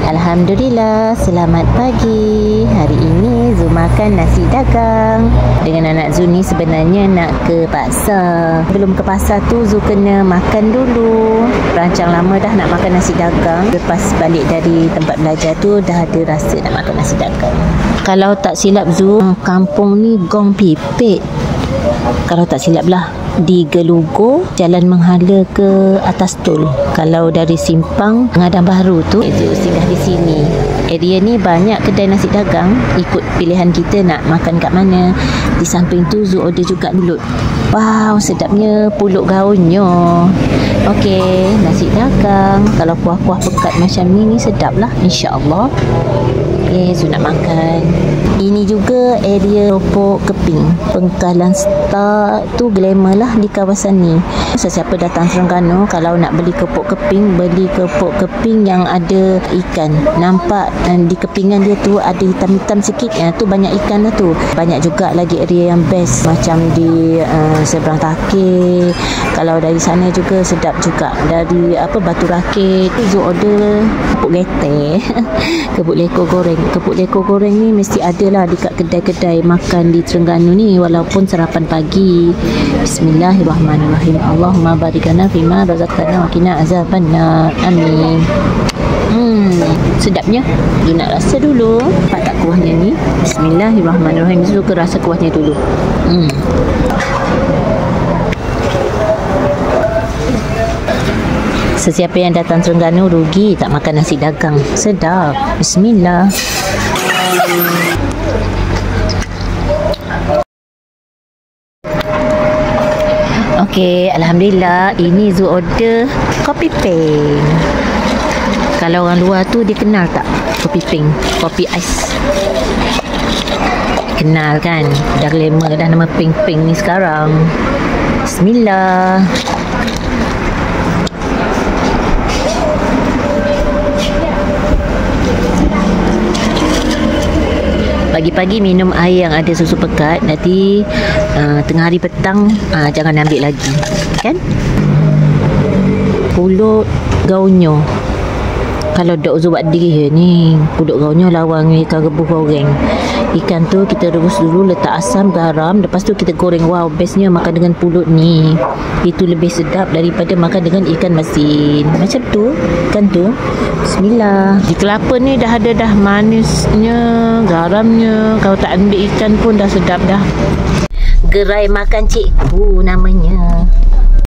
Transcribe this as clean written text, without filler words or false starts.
Alhamdulillah, selamat pagi. Hari ini Zu makan nasi dagang. Dengan anak Zu ni sebenarnya nak ke pasar. Belum ke pasar tu Zu kena makan dulu. Rancang lama dah nak makan nasi dagang. Lepas balik dari tempat belajar tu dah ada rasa nak makan nasi dagang. Kalau tak silap Zu, kampung ni Gong Pipit. Kalau tak silap lah, di Gelugo, Jalan Menghala ke atas tol. Kalau dari Simpang, Ngadang Baru tu, Zu singgah di sini. Area ni banyak kedai nasi dagang. Ikut pilihan kita nak makan kat mana. Di samping tu Zu order juga pulut. Wow, sedapnya pulut gaunnya. Okey, nasi dagang. Kalau kuah-kuah pekat macam ni sedap lah, insya-Allah. Okey, Zu nak makan. Ini juga area Keropok Keping. Pengkalan start tu glamour lah di kawasan ni. Sesiapa datang Terengganu, kalau nak beli keropok keping, beli keropok keping yang ada ikan. Nampak di kepingan dia tu ada hitam-hitam sikit, tu banyak ikan lah tu. Banyak juga lagi area yang best, macam di seberang Takir. Kalau dari sana juga sedap juga. Dari Batu Rakit tu Zu order kepuk getek. Kepuk lekor goreng. Kepuk lekor goreng ni mesti ada lah dekat kedai-kedai makan di Terengganu ni, walaupun sarapan pagi. Bismillahirrahmanirrahim. Allahumma barikana fima razaqtana wa qina azabannar. Amin. Sedapnya. Zu nak rasa dulu. Nampak tak kuahnya ni? Bismillahirrahmanirrahim. Zu suka rasa kuahnya dulu. Sesiapa yang datang Terengganu rugi tak makan nasi dagang. Sedap. Bismillah. Okey, Alhamdulillah. Ini Zu order kopi peng. Kalau orang luar tu dia kenal tak kopi peng? Kopi ais. Kenal kan? Dah glamour dah nama peng-peng ni sekarang. Bismillah. Pagi-pagi minum air yang ada susu pekat. Nanti tengah hari petang jangan ambil lagi, kan? Pulut gaunyo. Kalau dok Zu buat diri ni, pulut gaunyo lawang ikan rebus goreng. Ikan tu kita rebus dulu, letak asam, garam, lepas tu kita goreng. Wow, bestnya makan dengan pulut ni. Itu lebih sedap daripada makan dengan ikan masin. Macam tu, kan tu. Bismillah. Di kelapa ni dah ada dah manisnya, garamnya. Kalau tak ambil ikan pun dah sedap dah. Gerai makan cikgu namanya.